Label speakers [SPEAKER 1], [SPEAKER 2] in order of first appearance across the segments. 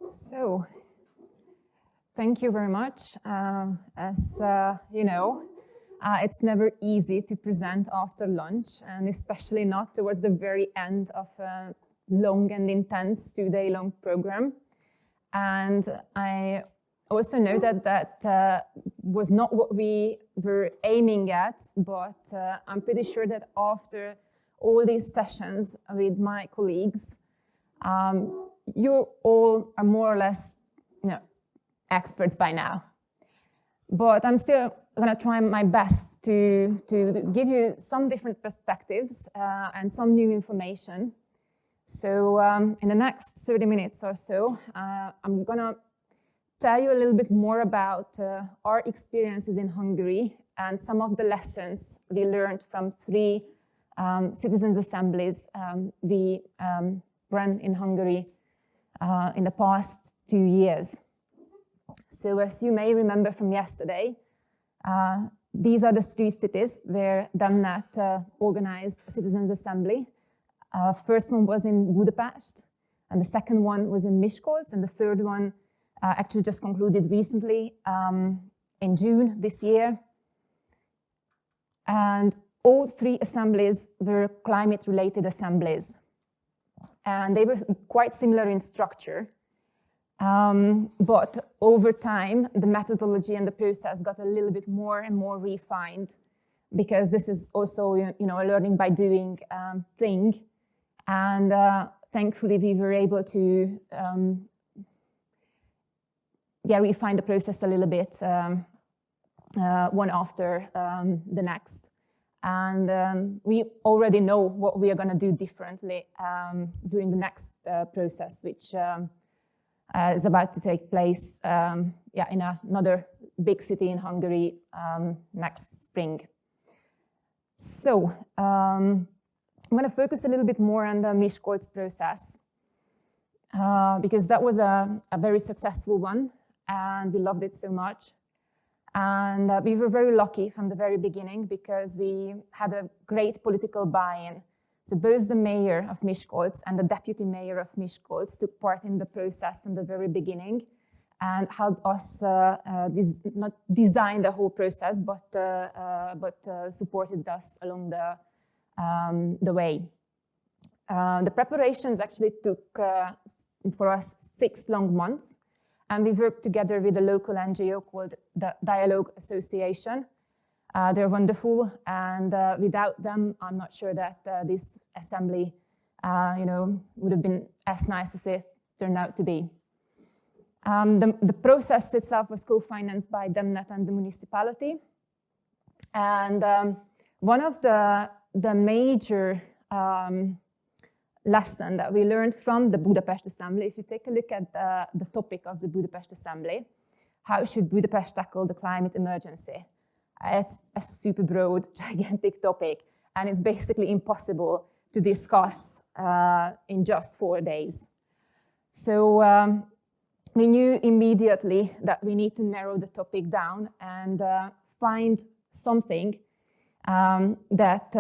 [SPEAKER 1] So, thank you very much. As you know, it's never easy to present after lunch, and especially not towards the very end of a long and intense 2-day-long program. And I also know that that was not what we were aiming at, but I'm pretty sure that after all these sessions with my colleagues, you all are more or less experts by now. But I'm still going to try my best to give you some different perspectives and some new information. So in the next 30 minutes or so, I'm going to tell you a little bit more about our experiences in Hungary and some of the lessons we learned from 3 citizens' assemblies we ran in Hungary in the past 2 years. So as you may remember from yesterday, these are the 3 cities where DemNet organized a citizens' assembly. First one was in Budapest, and the second one was in Miskolc, and the third one actually just concluded recently in June this year. And all 3 assemblies were climate-related assemblies. And they were quite similar in structure. But over time, the methodology and the process got a little bit more and more refined, because this is also, a learning by doing thing. And thankfully, we were able to refine the process a little bit, one after the next. And we already know what we are going to do differently during the next process, which is about to take place in another big city in Hungary next spring. So I'm going to focus a little bit more on the Miskolc process because that was a very successful one, and we loved it so much. And we were very lucky from the very beginning because we had a great political buy-in. So both the mayor of Miskolc and the deputy mayor of Miskolc took part in the process from the very beginning and helped us not design the whole process, but supported us along the way. The preparations actually took for us 6 long months. And we worked together with a local NGO called the Development Association. They're wonderful, and without them, I'm not sure that this assembly, would have been as nice as it turned out to be. The process itself was co-financed by DemNet and the municipality. And one of the major lesson that we learned from the Budapest Assembly, if you take a look at the topic of the Budapest Assembly, how should Budapest tackle the climate emergency? It's a super broad, gigantic topic, and it's basically impossible to discuss in just 4 days. So we knew immediately that we need to narrow the topic down and find something that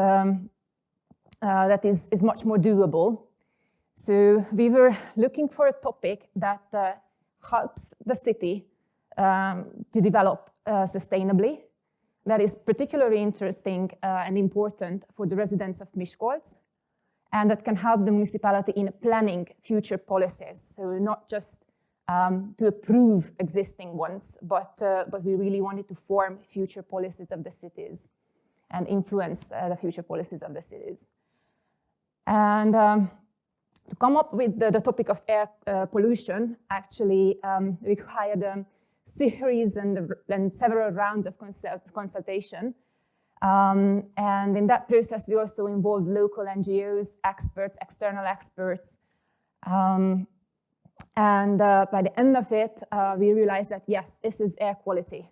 [SPEAKER 1] is much more doable. So we were looking for a topic that helps the city to develop sustainably, that is particularly interesting and important for the residents of Miskolc, and that can help the municipality in planning future policies. So not just to approve existing ones, but we really wanted to form future policies of the cities and influence the future policies of the cities. And to come up with the topic of air pollution actually required a series and several rounds of consultation. And in that process, we also involved local NGOs, experts, external experts. And by the end of it, we realized that, yes, this is air quality.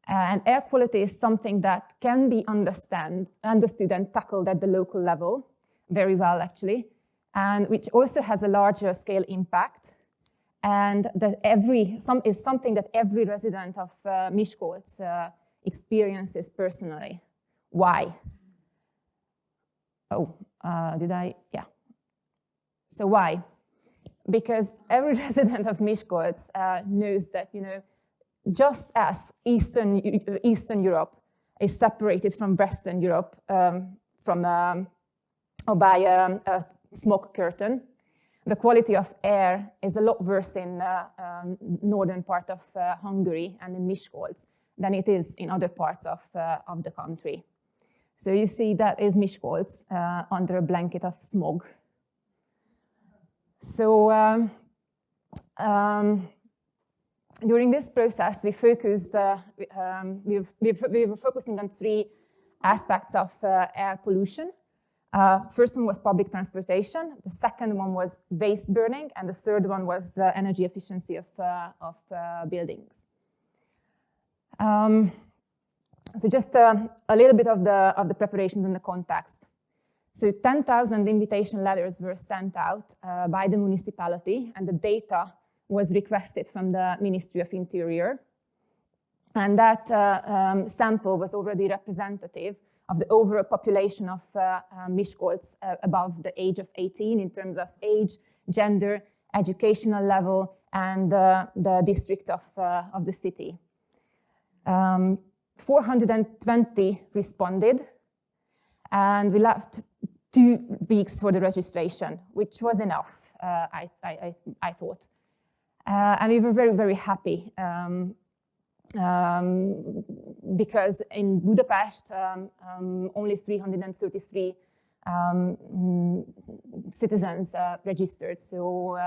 [SPEAKER 1] And air quality is something that can be understood and tackled at the local level very well, actually, and which also has a larger scale impact, and that is something that every resident of Miskolc experiences personally. Why? Oh, did I? Yeah. So why? because every resident of Miskolc knows that, just as Eastern Europe is separated from Western Europe by a smoke curtain, the quality of air is a lot worse in the northern part of Hungary and in Miskolc than it is in other parts of the country. So you see that is Miskolc under a blanket of smog. So during this process, we focused, we were focusing on 3 aspects of air pollution. First one was public transportation, the second one was waste burning, and the third one was the energy efficiency of buildings. So just a little bit of the preparations and the context. So 10,000 invitation letters were sent out by the municipality, and the data was requested from the Ministry of Interior. And that sample was already representative of the overall population of Miskolc above the age of 18 in terms of age, gender, educational level, and the district of the city. 420 responded, and we left 2 weeks for the registration, which was enough, I thought. And we were very, very happy because in Budapest, only 333 citizens registered. So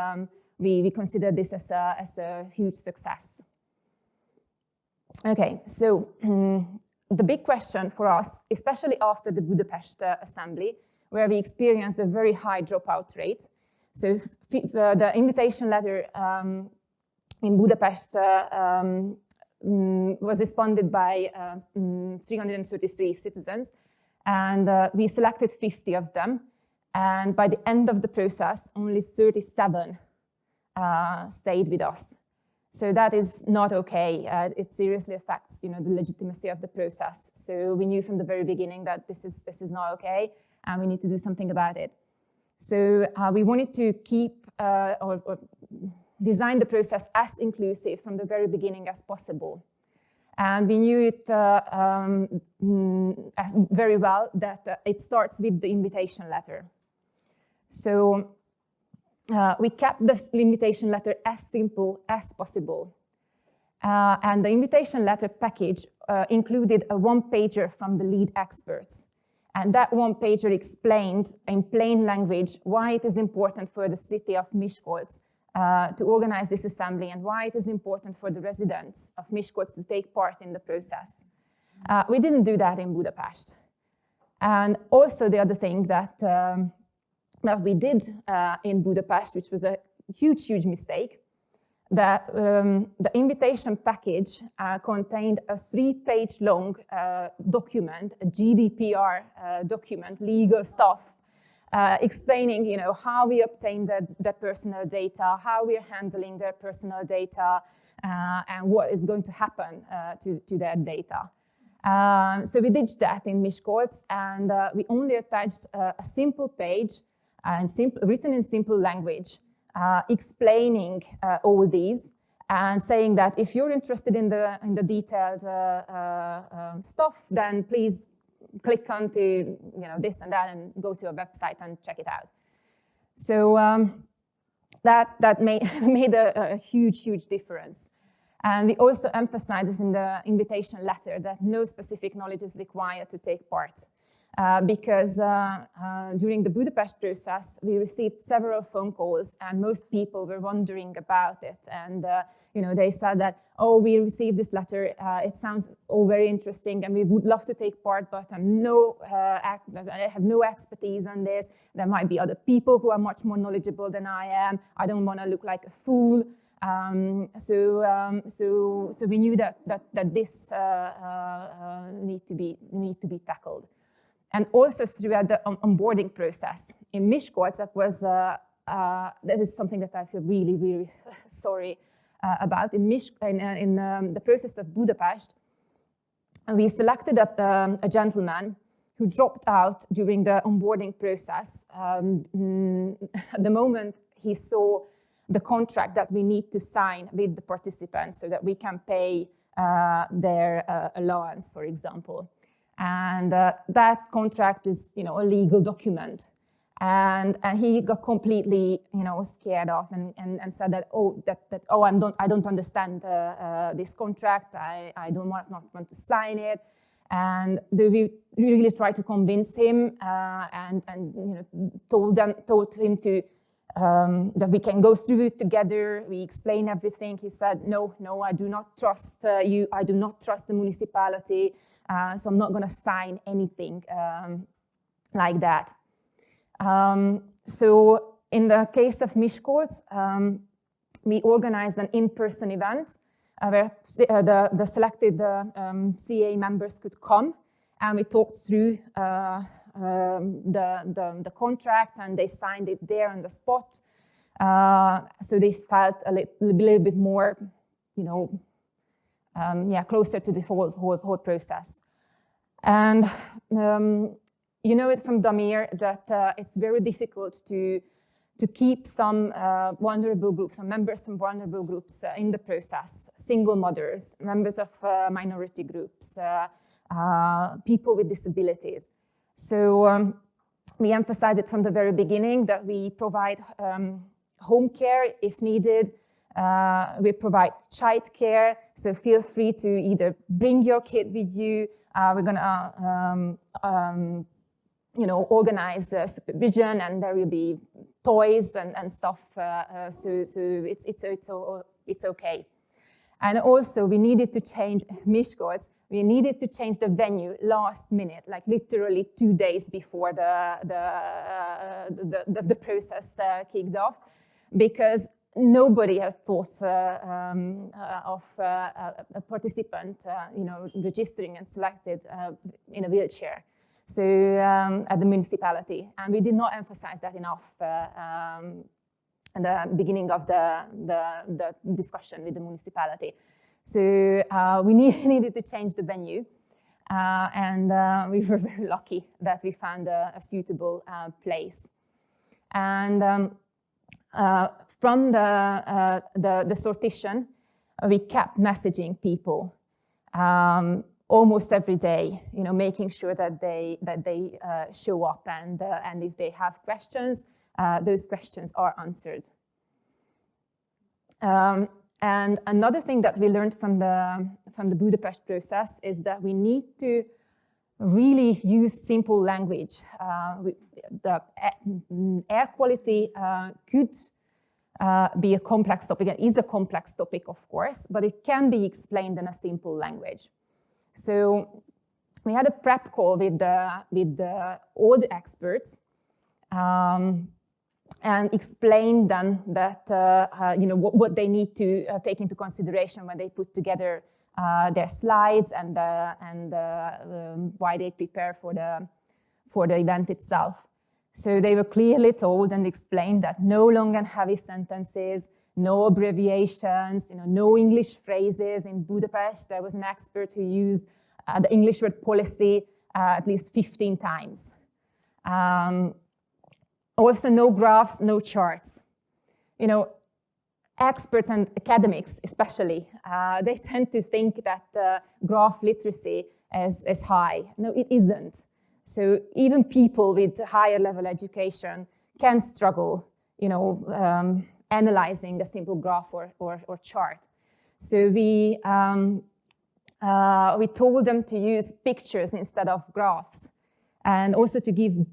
[SPEAKER 1] we consider this as a huge success. Okay, so the big question for us, especially after the Budapest Assembly, where we experienced a very high dropout rate. So the invitation letter in Budapest was responded by 333 citizens, and we selected 50 of them. And by the end of the process, only 37 stayed with us. So that is not okay. It seriously affects, the legitimacy of the process. So we knew from the very beginning that this is not okay, and we need to do something about it. So we wanted to keep or design the process as inclusive from the very beginning as possible. And we knew it very well that it starts with the invitation letter. So we kept the invitation letter as simple as possible. And the invitation letter package included a one-pager from the lead experts. And that one-pager explained in plain language why it is important for the city of Miskolc to organize this assembly and why it is important for the residents of Miskolc to take part in the process. We didn't do that in Budapest. And also the other thing that we did in Budapest, which was a huge, huge mistake, that the invitation package contained a 3-page long document, a GDPR document, legal stuff, explaining, how we obtain their personal data, how we are handling their personal data, and what is going to happen to their data. So we did that in Miskolc, and we only attached a simple page and written in simple language, explaining all these and saying that if you're interested in the detailed stuff, then please click on to this and that and go to a website and check it out. So that made a huge, huge difference. And we also emphasized in the invitation letter that no specific knowledge is required to take part. Because during the Budapest process, we received several phone calls, and most people were wondering about it. And they said that, oh, we received this letter. It sounds all very interesting, and we would love to take part, but I have no expertise on this. There might be other people who are much more knowledgeable than I am. I don't want to look like a fool. So we knew that this need to be tackled. And also throughout the onboarding process. In Miskolc, that is something that I feel really, really sorry about. In the process of Budapest, we selected a gentleman who dropped out during the onboarding process. The moment he saw the contract that we need to sign with the participants so that we can pay their allowance, for example. And that contract is, a legal document. And he got completely, scared off and said that, I don't understand this contract. I don't want to sign it. And we really tried to convince him and told him to that we can go through it together. We explained everything. He said, no, I do not trust you. I do not trust the municipality. So I'm not going to sign anything like that. So in the case of Miskolc, we organized an in-person event where the selected CA members could come, and we talked through the contract, and they signed it there on the spot. So they felt a little bit more, closer to the whole process. And you know it from Damir that it's very difficult to keep some vulnerable groups, some members from vulnerable groups in the process, single mothers, members of minority groups, people with disabilities. So we emphasized it from the very beginning that we provide home care if needed. We provide child care, so feel free to either bring your kid with you. We're gonna organize supervision, and there will be toys and stuff, so it's okay. And also, we needed to change Miskolc. We needed to change the venue last minute, like literally 2 days before the process kicked off, because nobody had thought of a participant, registering and selected in a wheelchair. So at the municipality, and we did not emphasize that enough at the beginning of the discussion with the municipality. So we needed to change the venue, and we were very lucky that we found a suitable place. And from the sortition, we kept messaging people almost every day, making sure that they show up, and if they have questions, those questions are answered. And another thing that we learned from the Budapest process is that we need to really use simple language. The air quality could be a complex topic. It is a complex topic, of course, but it can be explained in a simple language. So we had a prep call with all the experts and explained them that what they need to take into consideration when they put together their slides and why they prepare for the event itself. So they were clearly told and explained that no long and heavy sentences, no abbreviations, no English phrases. In Budapest, there was an expert who used the English word policy at least 15 times. Also, no graphs, no charts. Experts and academics, especially, they tend to think that graph literacy is high. No, it isn't. So even people with higher level education can struggle, analyzing a simple graph or chart. So we told them to use pictures instead of graphs, and also to give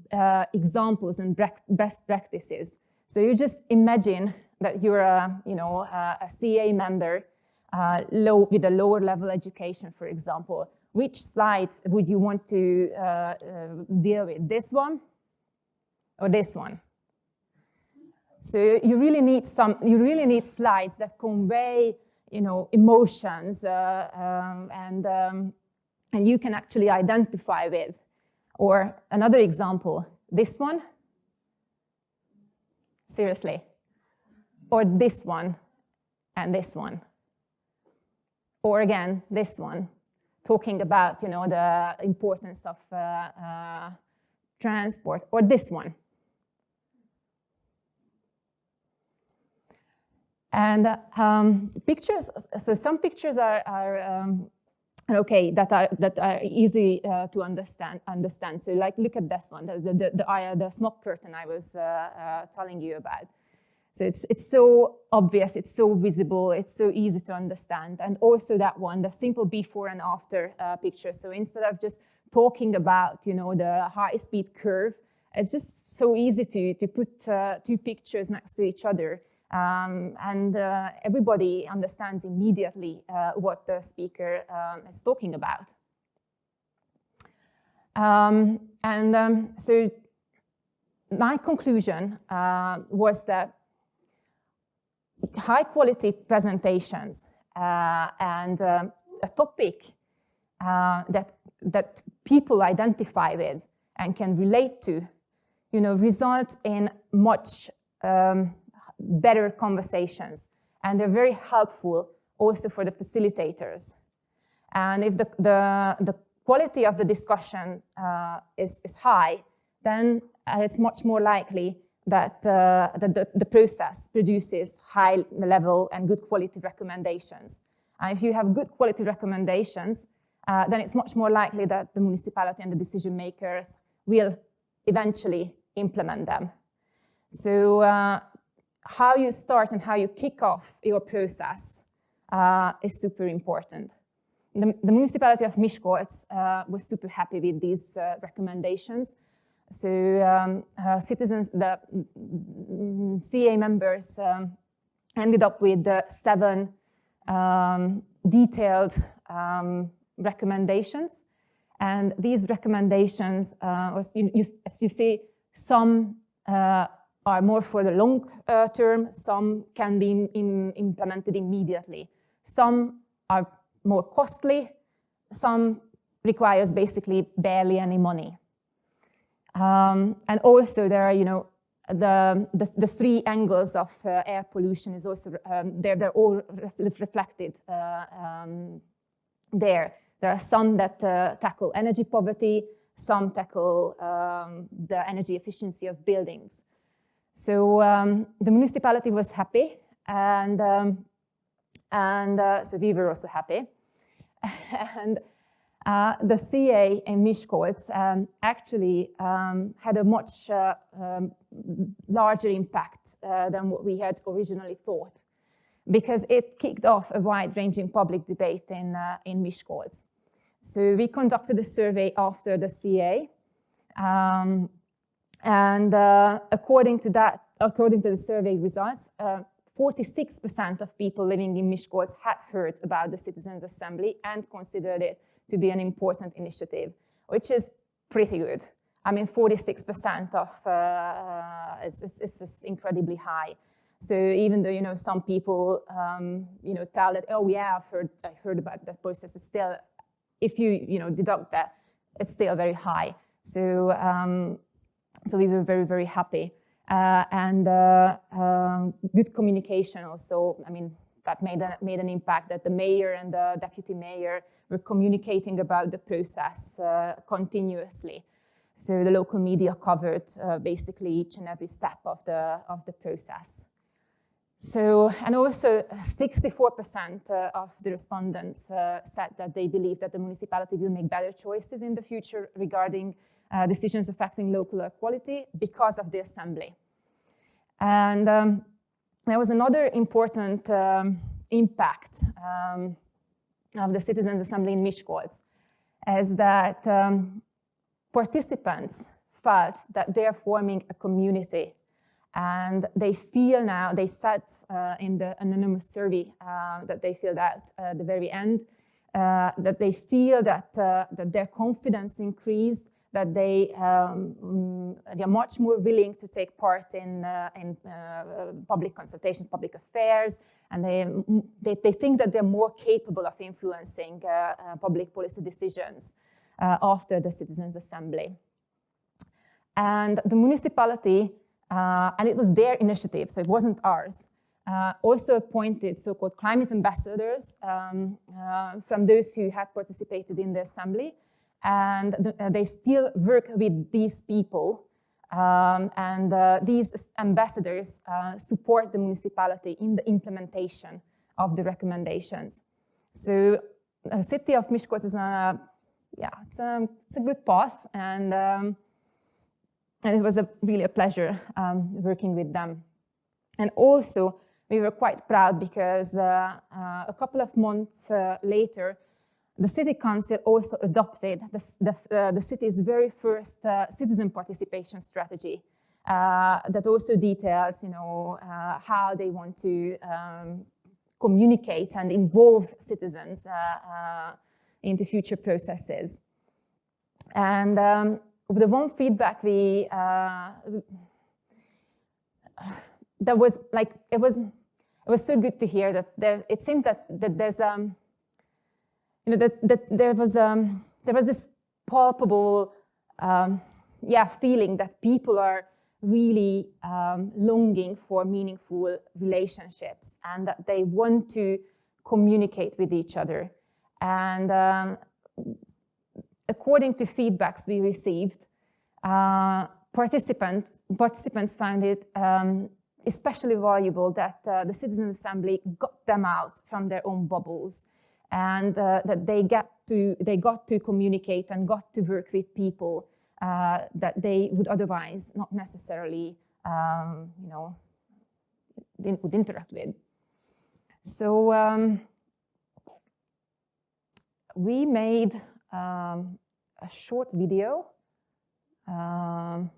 [SPEAKER 1] examples and best practices. So you just imagine that you're a CA member with a lower level education, for example. Which slide would you want to deal with? This one or this one? So you really need slides that convey, emotions and you can actually identify with. Or another example, this one? Seriously. Or this one and this one. Or again, this one, talking about, the importance of transport. Or this one. And pictures, so some pictures are okay, that are easy to understand. So like, look at this one, the smoke curtain I was telling you about. So it's so obvious, it's so visible, it's so easy to understand. And also that one, the simple before and after picture. So instead of just talking about, you know, the high-speed curve, it's just so easy to put two pictures next to each other. And everybody understands immediately what the speaker is talking about. So my conclusion was that high-quality presentations and a topic that people identify with and can relate to, you know, result in much better conversations, and they're very helpful also for the facilitators. And if the quality of the discussion is high, then it's much more likely that the process produces high level and good quality recommendations. And if you have good quality recommendations, then it's much more likely that the municipality and the decision makers will eventually implement them. So how you start and how you kick off your process is super important. The municipality of Miskolc was super happy with these recommendations. So citizens, the CA members ended up with 7 detailed recommendations. And these recommendations, as you see, some are more for the long term, some can be implemented immediately. Some are more costly, some requires basically barely any money. And also there are, you know, the 3 angles of air pollution is also, they're all reflected there. There are some that tackle energy poverty, some tackle the energy efficiency of buildings. So the municipality was happy, and so we were also happy. And the CA in Miskolc actually had a much larger impact than what we had originally thought, because it kicked off a wide-ranging public debate in Miskolc. So we conducted a survey after the CA, and according to the survey results, 46% of people living in Miskolc had heard about the Citizens Assembly and considered it to be an important initiative, which is pretty good. I mean, 46% of it's just incredibly high. So even though, you know, some people you know, tell that, oh yeah, I've heard about that process, it's still, if you know, deduct that, it's still very high. So so we were very, very happy. And good communication also, I mean, that made an impact, that the mayor and the deputy mayor were communicating about the process continuously. So the local media covered basically each and every step of the process. So, and also 64% of the respondents said that they believe that the municipality will make better choices in the future regarding decisions affecting local air quality because of the assembly. And there was another important impact of the Citizens Assembly in Miskolc, is that participants felt that they are forming a community, and they feel now, they said in the anonymous survey that they feel that at the very end, that they feel that, that their confidence increased, that they are much more willing to take part in public consultations, public affairs, and they think that they're more capable of influencing public policy decisions after the Citizens Assembly. And the municipality, and it was their initiative, so it wasn't ours, also appointed so-called climate ambassadors from those who had participated in the assembly. And they still work with these people These ambassadors support the municipality in the implementation of the recommendations. So the city of Miskolc is it's a good path, and it was really a pleasure working with them. And also, we were quite proud because a couple of months later, the City Council also adopted the city's very first citizen participation strategy that also details, how they want to communicate and involve citizens into future processes. And the one feedback it was so good to hear that it seemed that there's there was this palpable feeling that people are really longing for meaningful relationships and that they want to communicate with each other. And according to feedbacks we received, participants found it especially valuable that the Citizens Assembly got them out from their own bubbles, and that they got to communicate and got to work with people that they would otherwise not necessarily would interact with. So we made a short video, and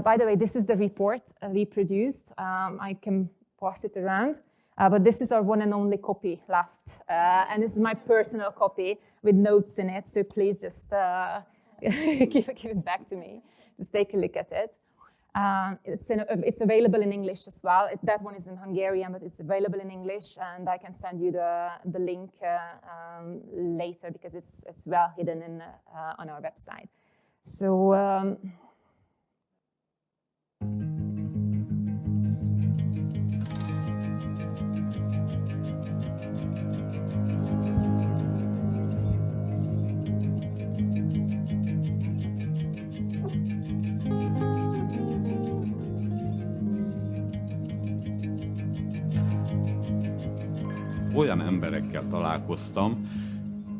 [SPEAKER 1] by the way, this is the report we produced. I can pass it around. But this is our one and only copy left. And this is my personal copy with notes in it. So please just give it back to me. Just take a look at it. It's available in English as well. That one is in Hungarian, but it's available in English. And I can send you the link later because it's well hidden on our website. So.
[SPEAKER 2] Olyan emberekkel találkoztam,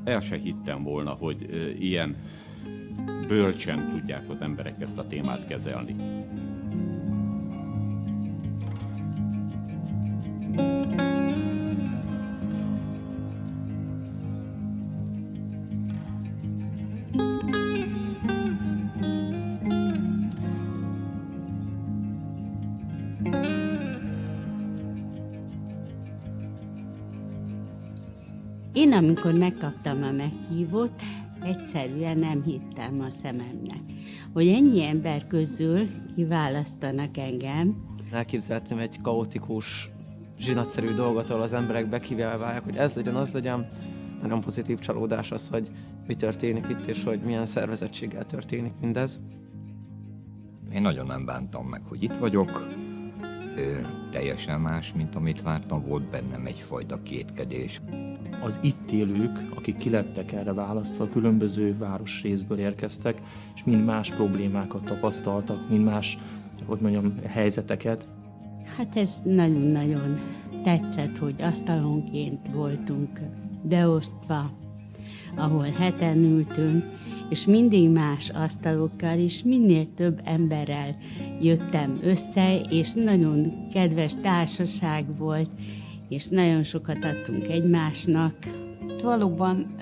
[SPEAKER 2] el se hittem volna, hogy ilyen bölcsen tudják az emberek ezt a témát kezelni.
[SPEAKER 3] Én, amikor megkaptam a meghívót, egyszerűen nem hittem a szememnek, hogy ennyi ember közül kiválasztanak engem.
[SPEAKER 4] Elképzeltem egy kaotikus, zsinatszerű dolgot, ahol az emberek bekívánják, hogy ez legyen, az legyen. Nagyon pozitív csalódás az, hogy mi történik itt, és hogy milyen szervezettséggel történik mindez.
[SPEAKER 5] Én nagyon nem bántam meg, hogy itt vagyok. Teljesen más, mint amit vártam, volt bennem egyfajta kétkedés.
[SPEAKER 6] Az itt élők, akik kilettek erre választva, különböző városrészből érkeztek, és mind más problémákat tapasztaltak, mind más, helyzeteket.
[SPEAKER 3] Hát ez nagyon-nagyon tetszett, hogy asztalonként voltunk beosztva, ahol heten ültünk, és mindig más asztalokkal is, minél több emberrel jöttem össze, és nagyon kedves társaság volt, és nagyon sokat adtunk egymásnak.
[SPEAKER 7] Valóban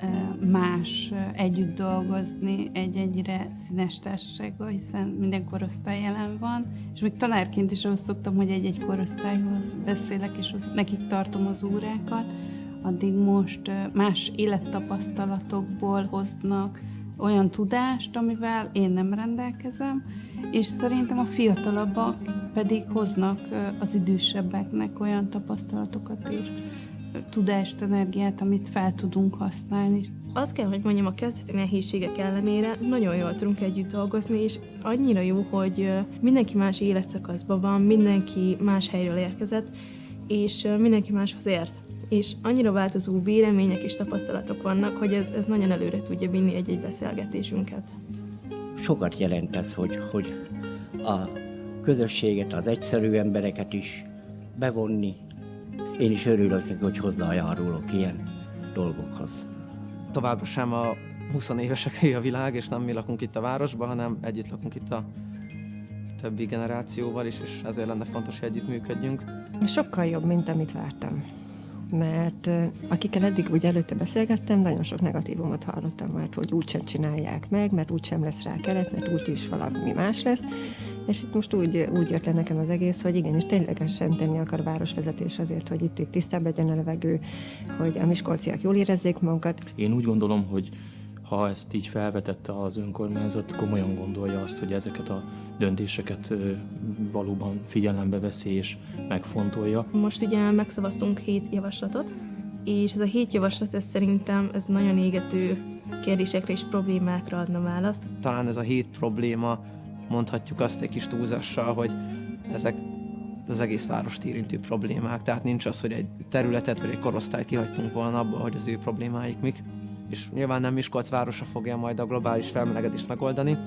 [SPEAKER 7] más együtt dolgozni egy ennyire színes társasággal, hiszen minden korosztály jelen van, és még tanárként is ahhoz szoktam, hogy egy-egy korosztályhoz beszélek, és nekik tartom az órákat, addig most más élettapasztalatokból hoznak olyan tudást, amivel én nem rendelkezem, és szerintem a fiatalabbak pedig hoznak az idősebbeknek olyan tapasztalatokat és tudást, energiát, amit fel tudunk használni.
[SPEAKER 8] Azt kell, hogy mondjam, a kezdeti nehézségek ellenére nagyon jól tudunk együtt dolgozni, és annyira jó, hogy mindenki más életszakaszban van, mindenki más helyről érkezett, és mindenki máshoz ért. És annyira változó vélemények és tapasztalatok vannak, hogy ez nagyon előre tudja vinni egy-egy beszélgetésünket.
[SPEAKER 9] sokat jelent ez, hogy a közösséget, az egyszerű embereket is bevonni. Én is örülök neki, hogy hozzájárulok ilyen dolgokhoz.
[SPEAKER 4] Továbbra sem a 20 éveseké a világ, és nem mi lakunk itt a városban, hanem együtt lakunk itt a többi generációval is, és ezért lenne fontos, hogy együttműködjünk.
[SPEAKER 10] Sokkal jobb, mint amit vártam. Mert akikkel eddig úgy előtte beszélgettem, nagyon sok negatívumot hallottam, mert hogy úgysem csinálják meg, mert úgysem lesz rá keret, mert úgyis valami más lesz. És itt most úgy jött le nekem az egész, hogy igenis ténylegesen tenni akar a városvezetés azért, hogy itt tisztább legyen a levegő, hogy a miskolciak jól érezzék magukat.
[SPEAKER 6] Én úgy gondolom, hogy ha ezt így felvetette az önkormányzat, komolyan gondolja azt, hogy ezeket a döntéseket valóban figyelembe veszi és megfontolja.
[SPEAKER 8] Most ugye megszavaztunk 7 javaslatot, és ez a 7 javaslat, ez szerintem ez nagyon égető kérdésekre és problémákra adna választ.
[SPEAKER 4] Talán ez a 7 probléma, mondhatjuk azt egy kis túlzással, hogy ezek az egész várost érintő problémák. Tehát nincs az, hogy egy területet vagy egy korosztályt kihagytunk volna abba, hogy az ő problémáik mik. És nyilván nem Miskolc városa fogja majd a globális felmelegedést megoldani,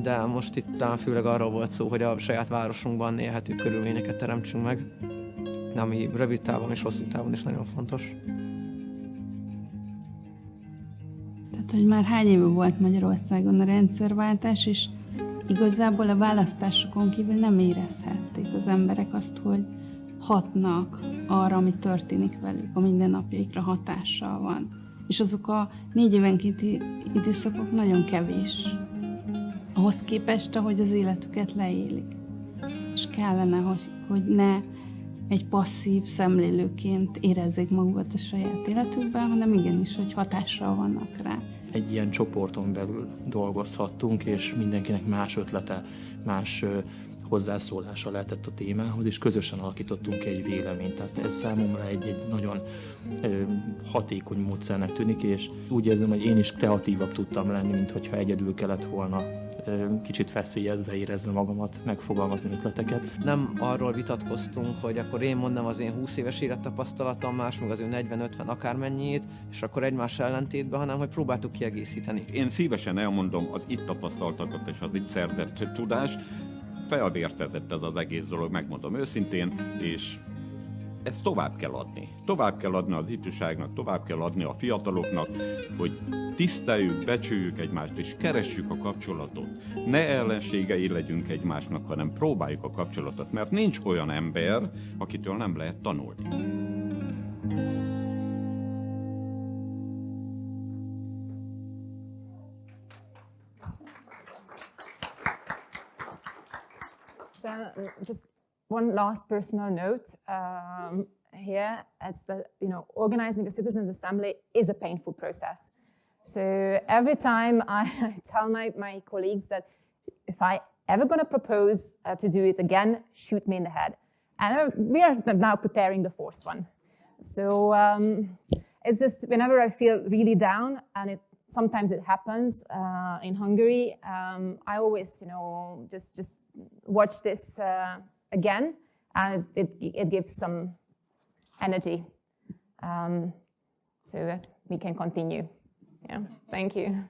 [SPEAKER 4] de most itt talán főleg arról volt szó, hogy a saját városunkban élhető körülményeket teremtsünk meg, ami rövid távon és hosszú távon is nagyon fontos.
[SPEAKER 7] Tehát, hogy már hány éve volt Magyarországon a rendszerváltás, és igazából a választásokon kívül nem érezhették az emberek azt, hogy hatnak arra, ami történik velük, a mindennapjaikra hatással van. És azok a 4 évenkénti időszakok nagyon kevés ahhoz képest, ahogy az életüket leélik. És kellene, hogy ne egy passzív szemlélőként érezzék magukat a saját életükben, hanem igenis, hogy hatással vannak rá.
[SPEAKER 6] Egy ilyen csoporton belül dolgozhattunk, és mindenkinek más ötlete, más hozzászólása lehetett a témához, és közösen alakítottunk egy véleményt. Tehát ez számomra egy nagyon hatékony módszernek tűnik, és úgy érzem, hogy én is kreatívabb tudtam lenni, mint hogyha egyedül kellett volna kicsit feszélyezve érezve magamat, megfogalmazni ötleteket.
[SPEAKER 4] Nem arról vitatkoztunk, hogy akkor én mondom az én 20 éves élettapasztalatom, más meg az ő 40-50 akármennyiét, és akkor egymás ellentétben, hanem hogy próbáltuk kiegészíteni.
[SPEAKER 2] Én szívesen elmondom az itt tapasztaltakat és az itt szerzett tudást. Felvértezett ez az egész dolog, megmondom őszintén, és ezt tovább kell adni. Tovább kell adni az ifjúságnak, tovább kell adni a fiataloknak, hogy tiszteljük, becsüljük egymást, és keressük a kapcsolatot. Ne ellenségei legyünk egymásnak, hanem próbáljuk a kapcsolatot, mert nincs olyan ember, akitől nem lehet tanulni.
[SPEAKER 1] So just one last personal note here, as that organizing a citizens assembly is a painful process. So every time I tell my colleagues that if I ever going to propose to do it again, shoot me in the head. And we are now preparing the 4th one. So it's just whenever I feel really down, and sometimes it happens in Hungary, I always just watch this again, and it gives some energy, so that we can continue. Yeah, thank you.